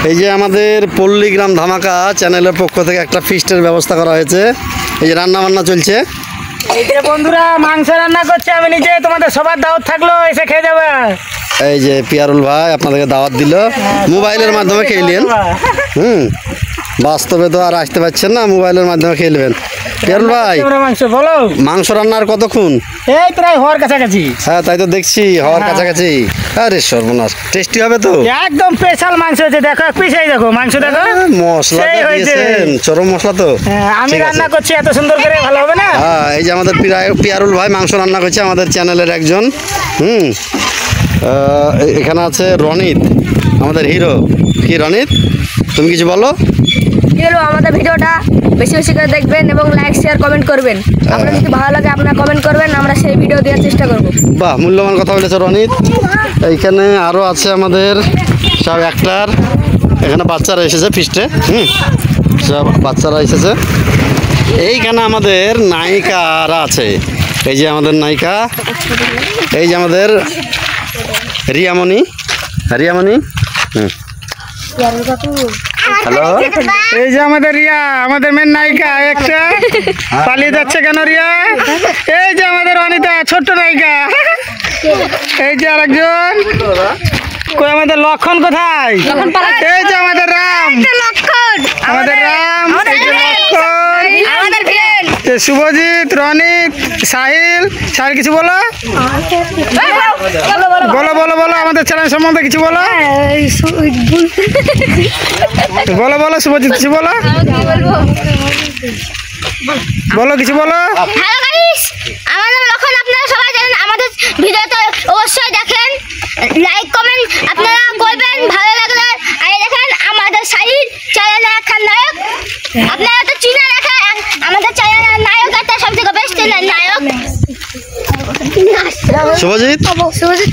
এই যে আমাদের পল্লীগ্রাম ধামাকা চ্যানেলের পক্ষ থেকে একটা ফিস্টের ব্যবস্থা করা হয়েছে। এই যে রান্না বান্না চলছে। এই যে বন্ধুরা মাংস রান্না করছে, আমি নিজে, তোমাদের সবার দাওয়াত থাকলো, এসে খেয়ে যাবে। এই যে পিয়ারুল ভাই আপনাদেরকে দাওয়াত দিল, মোবাইলের মাধ্যমে খেলেন। বাস্তবে তো আর আসতে পারছেন না, মোবাইলের মাধ্যমে খেলবেন। পিয়ারুল ভাই মাংস বলো, মাংস রান্নার কতক্ষণ? এই প্রায় হওয়ার কাছাকাছি। হ্যাঁ তাই তো দেখছি, হওয়ার কাছাকাছি। আরে সর্বনাশ, টেস্টি হবে তো? একদম স্পেশাল মাংস হয়েছে, দেখো এক পিস, এই দেখো মাংস দেখো, মশলা দিয়েছেন চরম মশলা তো। আমি রান্না করছি এত সুন্দর করে, ভালো হবে না? হ্যাঁ এই যে আমাদের পিয়ারুল ভাই মাংস রান্না করছে, আমাদের চ্যানেলের একজন। এখানে আছে রনিত, আমাদের হিরো। কি রনিত, তুমি কিছু বলো? আমাদের ভিডিওটা বেশি বেশি করে দেখবেন এবং লাইক শেয়ার কমেন্ট করবেন। আপনার যদি ভালো লাগে আপনারা কমেন্ট করবেন, আমরা সেই ভিডিও দেওয়ার চেষ্টা করব। বাহ, মূল্যবান কথা বলেছে রনিত। এইখানে আরও আছে আমাদের সব অ্যাক্টার। এখানে বাচ্চারা এসেছে ফিস্টে, সব বাচ্চারা এসেছে। এইখানে আমাদের নায়িকারা আছে। এই যে আমাদের নায়িকা, এই যে আমাদের রিয়ামণি। হ্যালো, এই যে আমাদের রিয়া, আমাদের মেন নায়িকা একটা পালিয়ে যাচ্ছে কেন রিয়া? এই যে আমাদের অনিতা, ছোট্ট নায়িকা। এই যে আরেকজন, কই আমাদের লক্ষণ কোথায়? এই যে আমাদের রাম, আমাদের রাম, এই যে লক্ষণ, শুভজিৎ, রনিত, সাহিল। কিছু বলো, বলো বলো বলো আমাদের চ্যানেল সম্বন্ধে কিছু বলো, বলো বলো শুভজিৎ, কিছু বলো, বলো কিছু বলো। হ্যালো গাইস, আমাদের লক্ষণ আপনারা সবাই জানেন, আমাদের ভিডিওটা অবশ্যই দেখেন, লাইক কমেন্ট আপনারা করবেন ভালো লাগলে। আর দেখেন আমাদের সাহিল চ্যানেলে একখান নায়ক, আপনারা তো চিনে রাখেন আমাদের চ্যানেলের নায়ক, একটা সবথেকে বেস্ট নায়ক শুভজিৎ।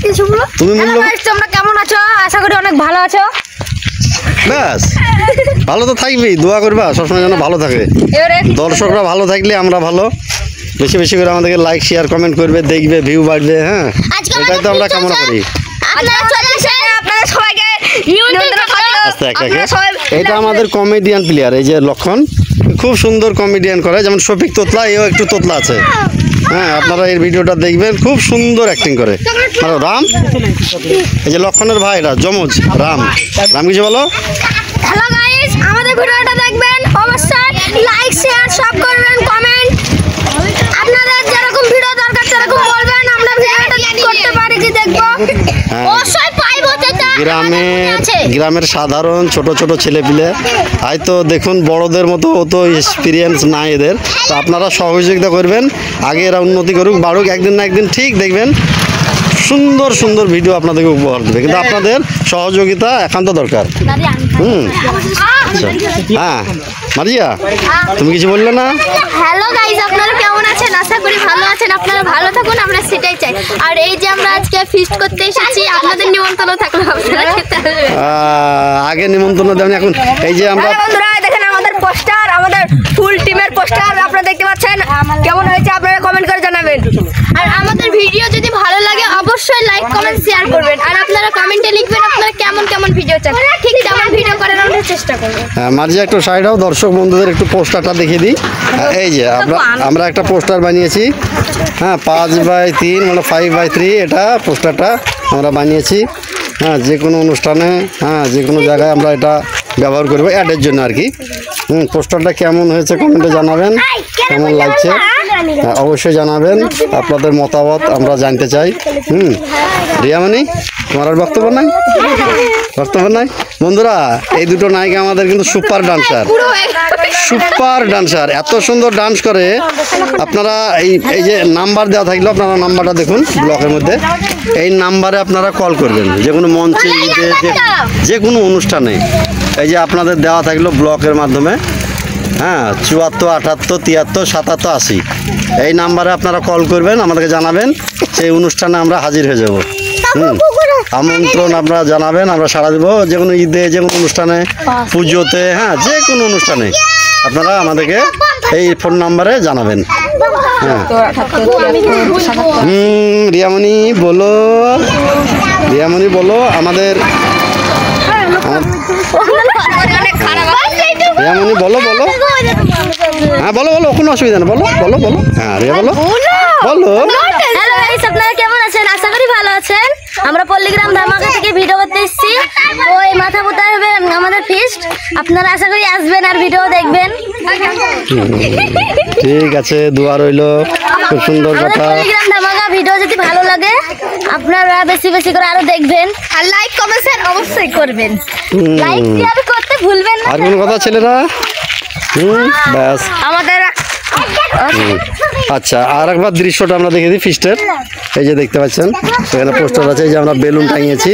কিছু বলো। তুমি তোমরা কেমন আছো? আশা করি অনেক ভালো আছো। ব্যাস, ভালো তো থাকবেই, দোয়া করবা সবসময় যেন ভালো থাকে। দর্শকরা ভালো থাকলে আমরা ভালো। বেশি বেশি করে আমাদেরকে লাইক শেয়ার কমেন্ট করবে, দেখবে, ভিউ বাড়বে। হ্যাঁ, এটাই তো আমরা কামনা করি। এটা আমাদের কমেডিয়ান প্লেয়ার, এই যে লক্ষণ, খুব সুন্দর কমেডিয়ান করে, যেমন শফিক তোতলা, এও একটু তোতলা আছে। হ্যাঁ, আপনারা এই ভিডিওটা দেখবেন, খুব সুন্দর অ্যাক্টিং করে। রাম, এই যে লক্ষণের ভাই, যমজ রাম। কিছু বলো। হ্যালো গাইস, আমাদের ভিডিওটা দেখবেন, অবশ্যই লাইক শেয়ার সব করবেন, কমেন্ট আপনাদের যেরকম ভিডিও দরকার সেরকম বলবেন, আমরা ভিডিওটা করতে পারি কি দেখবো। অবশ্যই পাইবো। গ্রামের সাধারণ ছোট ছোট ছেলেপিলে, হয়তো দেখুন বড়দের মতো অত এক্সপিরিয়েন্স নাই এদের, তো আপনারা সহযোগিতা করবেন, আগে এরা উন্নতি করুক, বাড়ুক, একদিন না একদিন ঠিক দেখবেন সুন্দর সুন্দর ভিডিও আপনাদেরকে উপহার দেবে, কিন্তু আপনাদের সহযোগিতা একান্ত দরকার। হ্যাঁ মারিয়া, তুমি কিছু বললে না? হ্যালো গাইস, আপনারা কেমন আছেন? আশা করি ভালো আছেন, আপনারা ভালো থাকুন, আমরা সেটাই চাই। আর এই যে আমরা আজকে ফিস্ট করতে এসেছি, আপনাদের নিমন্ত্রণ থাকলো, আপনারা খেতে আসবেন। আগে নিমন্ত্রণ দেন, এখন এই যে আমরা বন্ধুরা দেখেন আমাদের পোস্টার, আমাদের ফুল টিমের পোস্টার আপনারা দেখতে পাচ্ছেন, কেমন হয়েছে আপনারা কমেন্ট করে জানাবেন। আর আমাদের ভিডিও যদি ভালো লাগে অবশ্যই লাইক কমেন্ট শেয়ার করবেন, আর আপনারা কমেন্টে লিখবেন আপনারা কেমন কেমন ভিডিও চান, ঠিক তেমন ভিডিও করার আমরা চেষ্টা করব। মার্জিয়া একটু সাইড হও, দর্শক বন্ধুদের একটু পোস্টারটা দেখিয়ে দিই। এই যে আমরা একটা পোস্টার বানিয়েছি, হ্যাঁ 5x3 মানে 5x3, এটা পোস্টারটা আমরা বানিয়েছি। হ্যাঁ, যে কোনো অনুষ্ঠানে, হ্যাঁ যে কোনো জায়গায় আমরা এটা ব্যবহার করবো অ্যাডের জন্য আর কি। পোস্টারটা কেমন হয়েছে কমেন্টে জানাবেন, কেমন লাগছে অবশ্যই জানাবেন, আপনাদের মতামত আমরা জানতে চাই। রিয়ামণি, তোমার আর বক্তব্য নাই? বন্ধুরা, এই দুটো নায়িকা আমাদের কিন্তু সুপার ডান্সার, এত সুন্দর ডান্স করে। আপনারা এই যে নাম্বার দেওয়া থাকলো, আপনারা নাম্বারটা দেখুন ব্লকের মধ্যে, এই নাম্বারে আপনারা কল করবেন যে কোনো মঞ্চে, যে কোনো অনুষ্ঠানে। এই যে আপনাদের দেওয়া থাকলো ব্লকের মাধ্যমে, হ্যাঁ 74 78 73 77 80, এই নাম্বারে আপনারা কল করবেন, আমাদেরকে জানাবেন, সেই অনুষ্ঠানে আমরা হাজির হয়ে যাব। আমন্ত্রণ আপনারা জানাবেন, আমরা সাড়া দেবো, যে কোনো ঈদে, যে কোনো অনুষ্ঠানে, পুজোতে, হ্যাঁ যে কোনো অনুষ্ঠানে আপনারা আমাদেরকে এই ফোন নাম্বারে জানাবেন। হ্যাঁ, রিয়ামণি বলো, আমাদের রিয়ামণি বলো বলো, হ্যাঁ বলো বলো, কোনো অসুবিধা নেই, বলো বলো বলো, হ্যাঁ রিয়া বলো বলো। হ্যালো গাইস, আপনারা কেমন আছেন? আশা করি ভালো আছেন। আমরা পল্লীগ্রাম ধামাকা থেকে ভিডিও করতে এসেছি। ওই মাথা পোতা হবে আমাদের ফিস্ট, আপনারা আশা করি আসবেন আর ভিডিও দেখবেন। ঠিক আছে, দোয়া রইলো, খুব সুন্দর আমাদের কথা। পল্লীগ্রাম ধামাকা ভিডিও যদি ভালো লাগে আপনারা বেশি বেশি করে আরো দেখবেন আর লাইক কমেন্ট শেয়ার অবশ্যই করবেন। লাইক শেয়ার করতে ভুলবেন না। আর কোনো কথা ছেলেরা? ব্যাস। আমাদের আচ্ছা, আর একবার দৃশ্যটা আমরা দেখে দিই ফিস্টের। এই যে দেখতে পাচ্ছেন এখানে পোস্টার আছে, এই যে আমরা বেলুন টাঙিয়েছি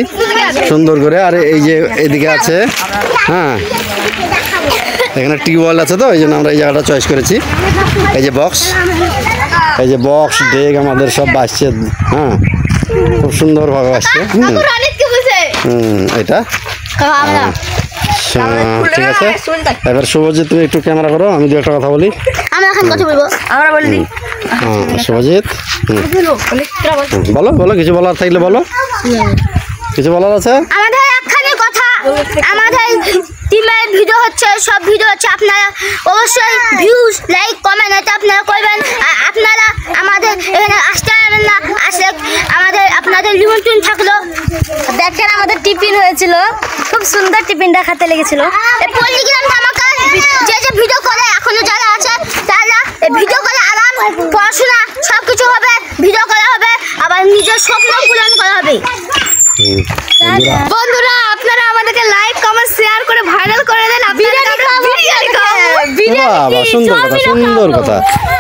সুন্দর করে, আর এই যে এদিকে আছে, হ্যাঁ এখানে টিউবওয়েল আছে, তো এই জন্য আমরা এই জায়গাটা চয়েস করেছি। এই যে বক্স, এই যে বক্স ডেক আমাদের সব বাজছে, হ্যাঁ খুব সুন্দরভাবে বাজছে। এটা ঠিক আছে। এবার শুভজিৎ তুমি একটু ক্যামেরা করো, আমি দু একটা কথা বলি। আমি এখন কথা বলবো, আমরা বলে দিই। হ্যাঁ শুভজিৎ, বলো বলো, কিছু বলার থাকলে বলো, কিছু বলার আছে? আমাদের একখানে কথা, আমাদের টিমের ভিডিও হচ্ছে, সব ভিডিও হচ্ছে, আপনারা অবশ্যই ভিউজ লাইক কমেন্ট এটা আপনারা করবেন। আর আপনারা আমাদের এখানে আসতে পারবেন না, আসলে আমাদের আপনাদের নিমন্ত্রণ থাকলো। দেখেন আমাদের টিফিন হয়েছিল, খুব সুন্দর টিফিন দেখাতে লেগেছিল। এই পল্লীগ্রাম ধামাকা যে যে ভিডিও করে এখনো যারা আছে তারা এই ভিডিও করে আরাম পড়াশোনা সব কিছু হবে, ভিডিও করা হবে, আবার নিজের স্বপ্ন পূরণ করা হবে। বন্ধুরা আপনারা আমাদেরকে লাইক কমেন্ট শেয়ার করে ভাইরাল করে দেন। বাবা সুন্দর কথা, সুন্দর কথা,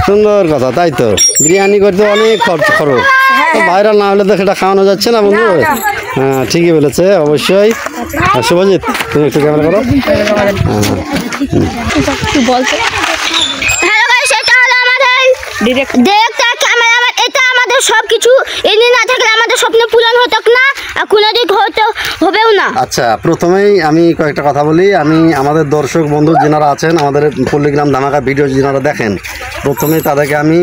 সুন্দর কথা, তাই তো বিরিয়ানি করতে অনেক খরচ, ভাইরাল না হলে তো সেটা খাওয়ানো যাচ্ছে না বন্ধু। হ্যাঁ ঠিকই বলেছে, অবশ্যই। শুভজিৎ তুমি একটু ক্যামেরা করো। হ্যালো গাইস, এটা হলো আমাদের ডিরেক্টর ক্যামেরাম্যান। এটা আমাদের সব কিছু, এনে না থাকলে আমাদের স্বপ্ন পূরণ হতো না, আর কোনোদিন হতো হবেও না। আচ্ছা, প্রথমেই আমি কয়েকটা কথা বলি। আমি আমাদের দর্শক বন্ধু যারা আছেন, আমাদের পল্লীগ্রাম ধামাকা ভিডিও যারা দেখেন, প্রথমেই তাদেরকে আমি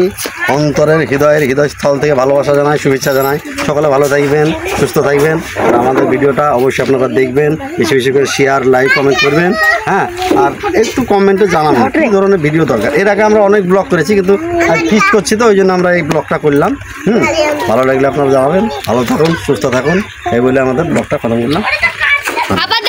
অন্তরের হৃদয়স্থল থেকে ভালোবাসা জানাই, শুভেচ্ছা জানাই। সকলে ভালো থাকবেন, সুস্থ থাকবেন, আর আমাদের ভিডিওটা অবশ্যই আপনারা দেখবেন, বেশি বেশি করে শেয়ার লাইক কমেন্ট করবেন। হ্যাঁ, আর একটু কমেন্টে জানাবেন কী ধরনের ভিডিও দরকার। এর আগে আমরা অনেক ব্লগ করেছি, কিন্তু আজ ফিস্ট করছি, তো ওই জন্য আমরা এই ব্লগটা করলাম। ভালো লাগলে আপনারা জানাবেন। ভালো থাকুন, সুস্থ থাকুন, এই বলে আমাদের ব্লগটা খতম করলাম। আবার